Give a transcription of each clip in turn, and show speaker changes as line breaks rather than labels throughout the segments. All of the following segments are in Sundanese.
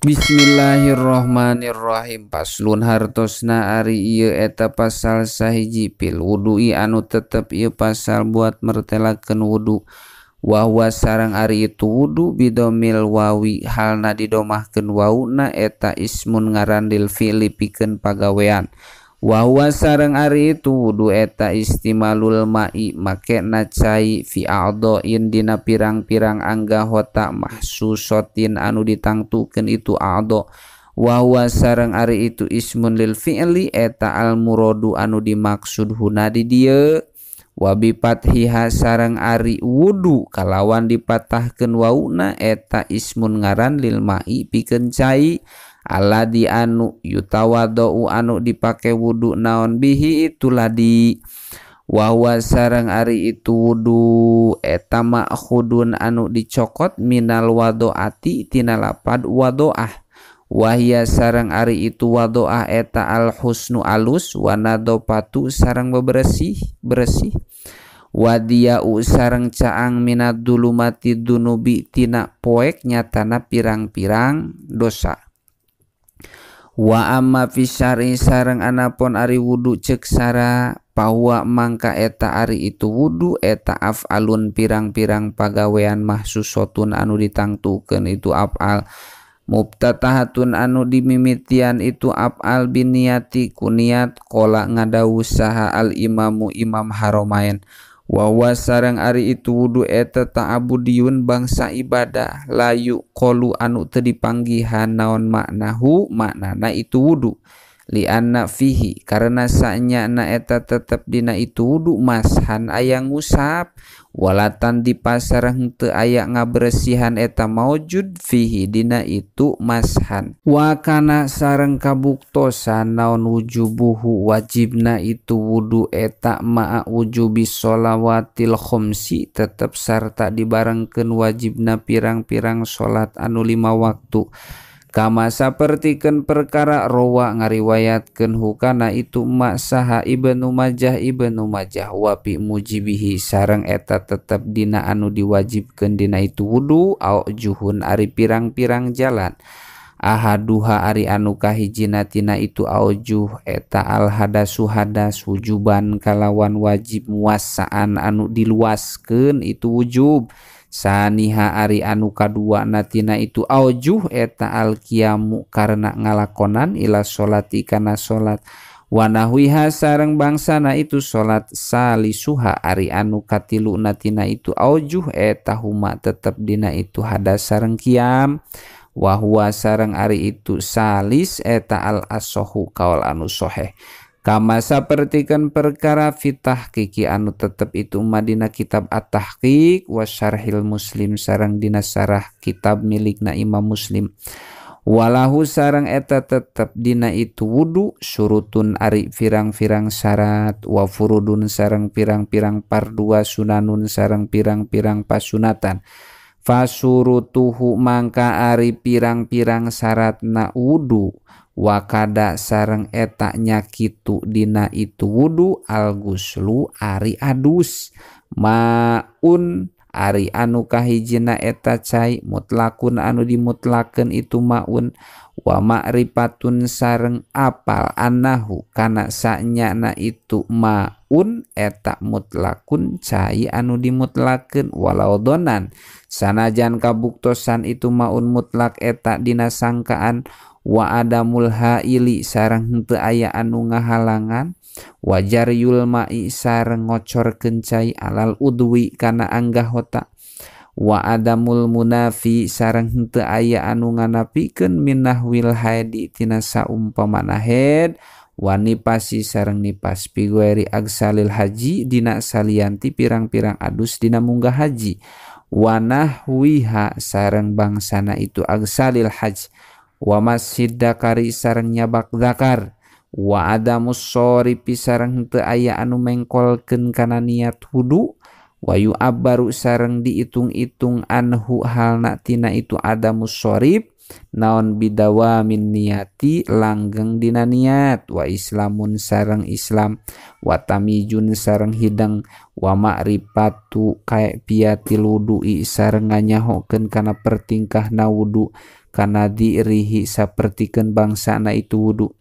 Bismillahirrahmanirrahim. Paslun hartosna ari ieu eta pasal sahiji pil wudu'i anu tetep ieu pasal buat mertelakeun wudu. Wahwa sareng ari itu wudu bidomil wawi halna didomahkeun wauna eta ismun ngarandil fi'li pikeun pagawean. Wahwa sareng ari itu wudu eta istimalul ma'i makena cai fi a'dhain dina pirang-pirang anggahota mahsusotin anu ditangtukeun itu a'dha. Wahwa sareng ari itu ismun lil fi'li eta al muradu anu dimaksud huna di dieu. Wabi pathiha sareng ari wudu kalawan dipatahkeun wauna eta ismun ngaran lil ma'i pikeun cai. Alladzi anu yutawadau anu dipake wudu naon bihi itu ladi. Wahwa sareng ari itu wudu eta ma'khudun anu dicokot minal wadoati tina lapad wadoah. Wahia sareng ari itu wadoah eta al husnu alus wanadopatu sareng bebersih bersih. Wadiyau sareng caang minad dulumati dunubi tina poek nyatana pirang-pirang dosa. Wa amma fi syar'i sareng anapun ari wudu ceuk sara bahwa mangka eta ari itu wudu eta af'alun pirang-pirang pagawean mahsusotun anu ditangtukeun itu af'al mubtatahatun anu dimimitian itu af'al biniyati kuniat qala ngadawu saha al imamu imam haromain. Wa sareng ari itu wudu eta ta'abudiyun bangsa ibadah layu qalu anu teu dipanggihan naon maknahu maknana itu wudu li anna fihi karena sanyana eta tetep dina itu wudu mashan aya ngusap walatan di pasareng teu aya ngaberesihan eta maujud fihi dina itu mashan. Wa kana sareng kabuktosan naon wujubuhu wajibna itu wudu eta ma'a wujubi sholawatil khamsi tetep sarta dibarengkeun wajibna pirang-pirang salat anu 5 waktu. Kama sapertikeun perkara rawa ngariwayatkeun hukana itu ma saha Ibnu Majah wa fi mujibihi sareng eta tetep dina anu diwajibkeun dina itu wudu au juhun ari pirang-pirang jalan. Ahaduha ari anu kahijina tina itu aujuh eta al hadasu hadas wujuban kalawan wajib muassaan anu diluaskeun itu wujub. Saniha ari anu kadua natina itu aujuh eta al qiyamu karena ngalakonan ila sholati kana sholat. Wanahwiha sareng bangsana itu sholat salisuha ari anu katilu natina itu aujuh eta huma tetep dina itu hadas sareng qiyam. Wahwa sareng ari itu salis eta al asohu kaul anu soheh. Kama sapertikeun perkara fitah kiki anu tetep itu madina kitab at-tahqiq wa syarhil muslim sareng dina sarah kitab milikna Imam Muslim. Walahu sareng eta tetep dina itu wudu surutun ari pirang-pirang syarat wa furudun sareng pirang-pirang pardua sunanun sareng pirang-pirang pasunatan. Fasurutuhu mangka ari pirang-pirang syaratna wudu wakada sareng eta nyakitu dina itu wudu al guslu ari adus maun ari anu kahijina eta cai mutlakun anu dimutlakeun itu maun wa ma'rifatun sareng apal annahu kana sanyana itu maun eta mutlakun cai anu dimutlakeun walau donan sanajan kabuktosan itu maun mutlak eta dina sangkaan. Wa adamul haili sareng henteu aya anu ngahalangan wajar yul ma'i sareng ngocorkeun cai alal udwi kana anggahota. Wa adamul munafi sareng henteu aya anu nganapikeun minahwil haidi tina saumpamana haid wa nipasi sareng nipas pigueri agsalil haji dina salianti pirang-pirang adus dina munggah haji. Wa nahwiha sareng bangsana itu agsalil haji. Wa masjid dakari sareng nyabak zakar. Wa adamus shoripi sareng henteu aya anu mengkolkeun kana niat wudu. Wayu abaru sareng diitung-itung anhu halna tina itu adamus sorib naon bidawa min niati langgeng dina niat wa islamun sareng Islam wa tamijun sareng hidang wa ma'rifatu kayak piatil wudu'i sareng nganyahokeun kana pertingkahna wudu kana dirihi sapertikeun bangsana itu wudu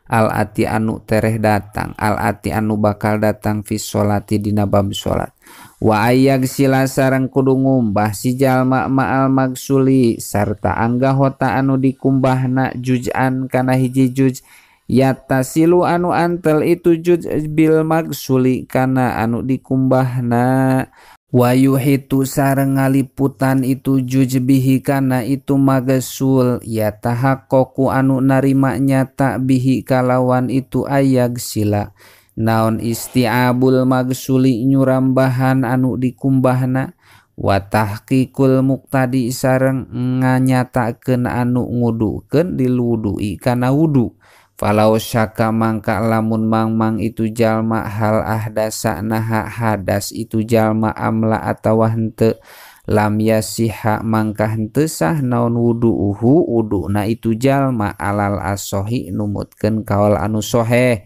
al ati anu tereh datang al ati anu bakal datang fi sholati dina bab salat wa ayag sila sareng kudu ngumbah si jalma ma'al magsuli sarta anggahota anu dikumbahna juz'an kana hiji juz yatasilu anu antel itu juz bil magsuli kana anu dikumbahna wa yuhitu sareng ngaliputan itu juz bihi kana itu magasul ya tahaqaqu anu narima nyata bihi kalawan itu ayag sila naon isti'abul magsuli nyurambahan anu dikumbahna wa tahqiqul muqtadi sareng nganyatakeun anu ngudukeun dilwudu'i kana wudu falau syaka mangka lamun mangmang itu jalma hal ahdasa naha hadas itu jalma amla atawa henteu lam yasiha mangka henteu sah naon wudu'uhu wuduna itu jalma alal asohi numutkeun kaul anu soheh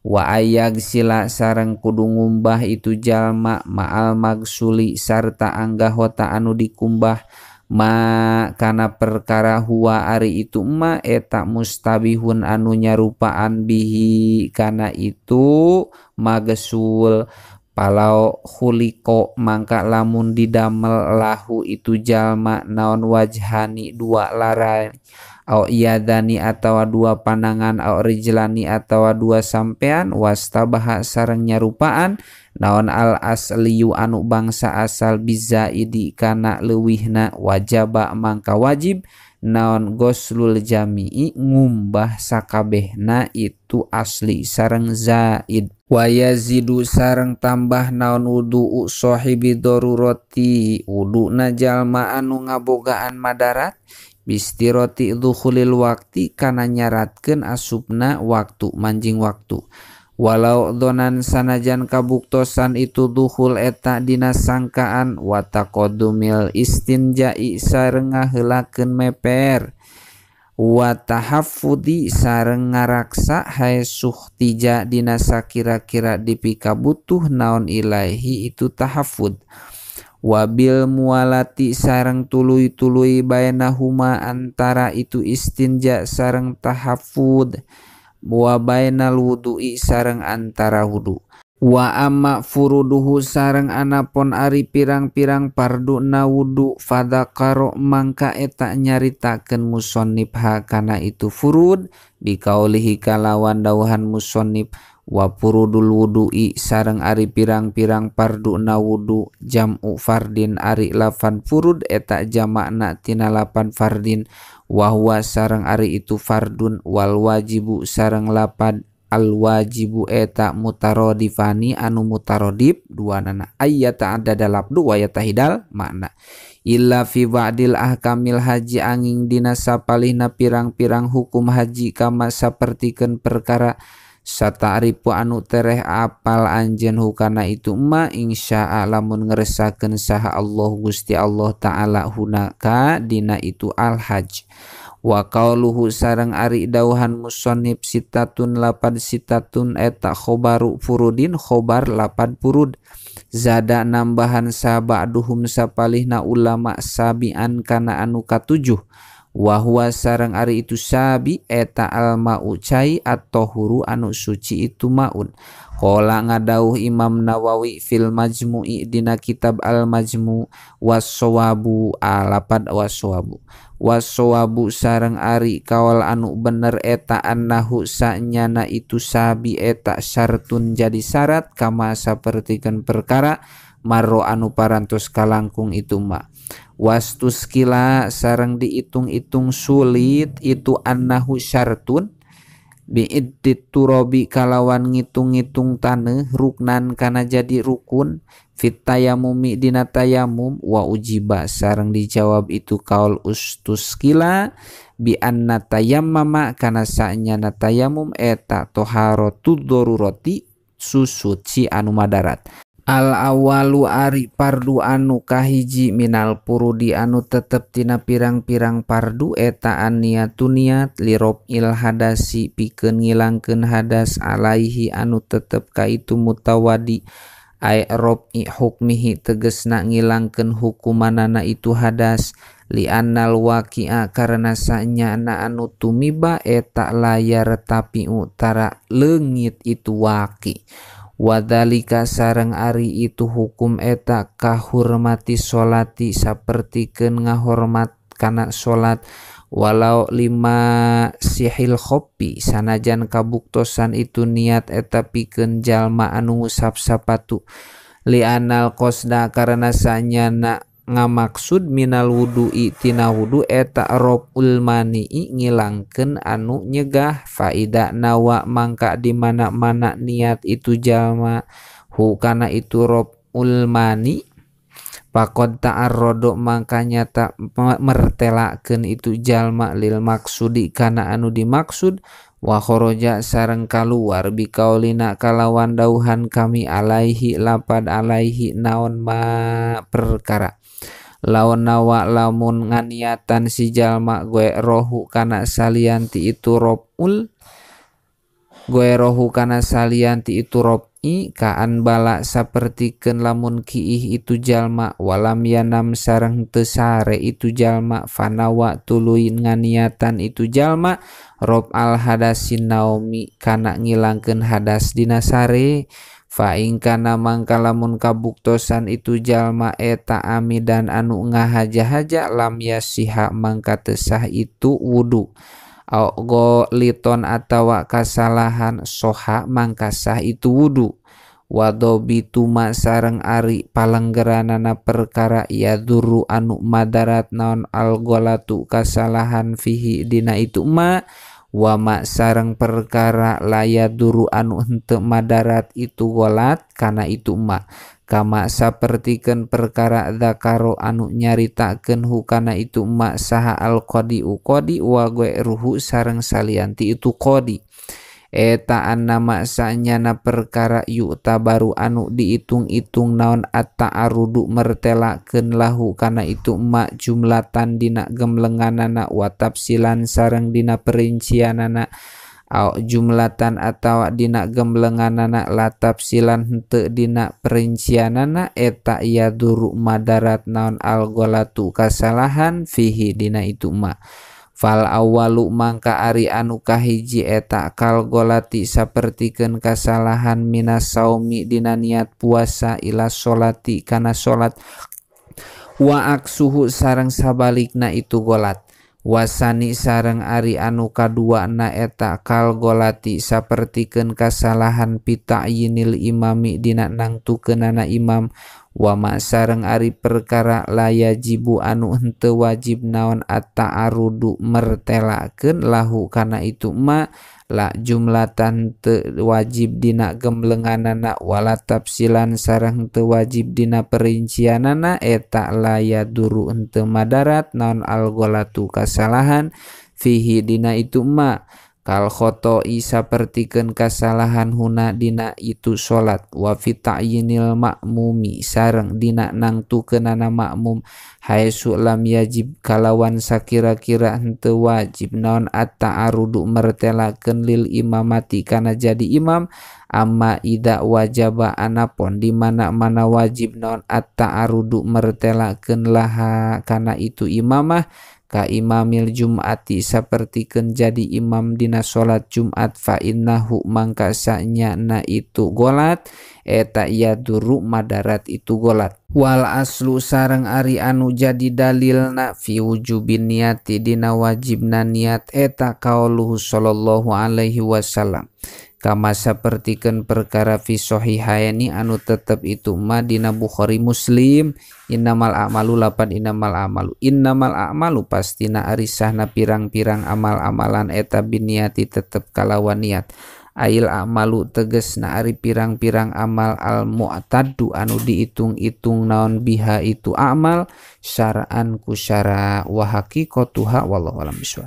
wa ayag sila sareng kudu ngumbah itu jalma ma'al magsuli sarta anggahota anu dikumbah ma kana perkara huwa ari itu ma eta mustabihun anu nyarupaan bihi kana itu magesul palau khuliko mangka lamun didamel lahu itu jalma naon wajhani dua larai au iyadani atawa dua panangan au rijlani atawa dua sampean wastabaha sareng nyarupaan naon al asliyu anu bangsa asal bizaidi kana leuwihna wajaba mangka wajib naon goslul jami'i ngumbah sakabehna itu asli sareng zaid wa yazidu sareng tambah naon wudu sahibi darurati wuduna jalma anu ngabogaan madarat bistiroti dukhulil wakti kana nyaratkeun asupna waktu manjing waktu walau donan sanajan kabuktosan itu dukhul eta dina sangkaan wa taqaddumil istinja'i sareng ngaheulakeun meper wa tahaffudi sareng ngaraksa haisuh tija dina sakira-kira dipikabutuh naon ilahi itu tahaffud wabil mualati sareng tuluy-tuluy bainahuma antara itu istinja sareng tahaffud wa bainal wudu'i sareng antara wudu wa amma furuduhu sareng anapun ari pirang-pirang parduna wudu fadakaro mangka eta nyaritakeun musannif kana itu furud biqaulihi kalawan dauhan musannif wa furudul wudu'i sareng ari pirang-pirang parduna wudu jam'u fardin ari lafan furud eta jamakna tina lapan fardin wa huwa sareng ari itu fardun wal wajibu sareng lapan al wajibu eta mutarodifani anu mutarodif duanana ayyata adada labdu wa yatahidal makna illa fi ba'dil ahkamil haji angin dina sapalihna pirang-pirang hukum haji kama sapertikeun perkara sata'rifu anu tereh apal anjeun hukana itu ma insya'a lamun ngresakeun saha Allah Gusti Allah taala hunaka dina itu al hajj wa qauluhu sareng ari dauhan musannif sitatun lapan sitatun eta khobaru furudin khobar lapan furud zada nambahan saba'duhum sapalihna ulama sabian kana anu katujuh wa huwa sareng ari itu sabi eta alma'u cai at-tahuru anu suci itu maun qala ngadauh Imam Nawawi fil majmu'i dina kitab al-majmu' was-shawabu alapad was-shawabu was-shawabu sareng ari kawal anu bener eta annahu sanyana itu sabi eta syartun jadi syarat kama sapertikeun perkara marro anu parantos kalangkung itu ma wastus kila sareng diitung-itung sulit itu annahu syartun bi'iddit turabi kalawan ngitung-ngitung taneuh ruknan kana jadi rukun fit tayamumi dina tayamum wa ujiba sareng dijawab itu kaul ustus kila bi anna tayammama kana sanyana tayamum eta taharatud darurati susuci anu madarat Al awalu ari pardu anu kahiji minal purudi anu tetep tina pirang-pirang pardu eta an niatu niat lirob il hadasi pikeun ngilangkeun hadas alaihi anu tetep ka itu mutawadi ay rob i hukmihi tegesna ngilangkeun hukumanana itu hadas li annal waqi'a karena sanyana anu tumiba eta layar tapi utara leungit itu waqi. Wadhalika sareng ari itu hukum eta kahurmati sholati sapertikeun ngahormat kana sholat walau lima sihil khopi sanajan kabuktosan itu niat eta pikeun jalma anu ngusap sapatu li anal qasda karena sanyana ngamaksud minal wudu'i tina wudu eta robul mani'i ngilangkeun anu nyegah faida nawa mangka di mana-mana niat itu jalma hu kana itu robul mani pakod ta'arrodo mangkanya tak mertelakeun itu jalma lil maksudi kana anu dimaksud wa kharaja sareng kaluar bikaulina kalawan dauhan kami alaihi lapad alaihi naon ma perkara lawan nawa lamun nganiatan si jalma gue rohu kana salianti itu robul gue rohu kana salianti itu robi kaan bala sapertikeun lamun kiih itu jalma walam yanam sareng teu sare itu jalma fanawa tuluy nganiatan itu jalma rob al hadasin naomi kana ngilangkeun hadas dina sare fa ing kana mangka lamun kabuktosan itu jalma eta amidan anu ngahaja-haja lam yasiha mangka teu sah itu wudu au liton atawa kasalahan soha mangka sah itu wudu wadobitu ma sareng ari palenggeranana perkara ya duru anu madarat naon algolatu kasalahan fihi dina itu ma wama sareng perkara laya duru anu henteu madarat itu golat kana itu ma kama sapertikeun perkara zakaro anu nyaritakeun hukana itu ma saha al qadi uqadi wa ruhu sareng salianti itu qadi eta annama sanyana perkara yu'ta baru anu diitung-itung naon at-ta'arudu mertelakeun lahu kana itu ma jumlatan dina gemlenganana wa tafsilan sareng dina perincianana au jumlatan atawa dina gemblenganana la tafsilan henteu dina perincianana eta yaduru madarat naon algolatu kasalahan fihi dina itu ma fal awalu mangka ari anu kahiji eta kal golati sapertikeun kasalahan minas saumi dina niat puasa ila sholati kana sholat wa aksuhu sareng sabalikna itu golat wasani sareng ari anu kadua na eta kal golati sapertikeun kasalahan pita'yinil imami dina nangtukeunana imam wama sareng ari perkara layajibu anu henteu wajib naon at-ta'arudu mertelakeun lahu kana itu ma la jumlatan teu wajib dina gemblenganana wala tafsilan sareng teu wajib dina perincianana eta layaduru henteu madarat naon algolatu kasalahan fihi dina itu ma kal khoto'i sapertikeun kasalahan huna dina itu salat wa fi ta'yinil ma'mumi sareng dina nangtukeunana ma'mum haitsu lam yajib kalawan sakira-kira henteu wajib naon at-ta'arudu mertelakeun lil imamati kana jadi imam amma ida wajaba anapon di mana-mana wajib naon at-ta'arudu mertelakeun laha kana itu imamah ka imamil jum'ati sapertikeun jadi imam dina salat Jumat fa innahu mangka sanyana itu golat eta yaduru madarat itu golat wal aslu sareng ari anu jadi dalilna fi wujubin niati dina wajibna niat eta qauluhu sallallahu alaihi wasallam kama sapertikeun perkara fi sahihaini anu tetep itu ma dina Bukhari Muslim innamal a'malu lapan innamal a'malu pastina arisahna pirang-pirang amal-amalan eta biniati tetep kalawan niat ail a'malu tegesna ari pirang-pirang amal al mu'taddu anu diitung-itung naon biha itu amal syara'an ku syara wa haqiqatuha wallahu a'lam bishawab.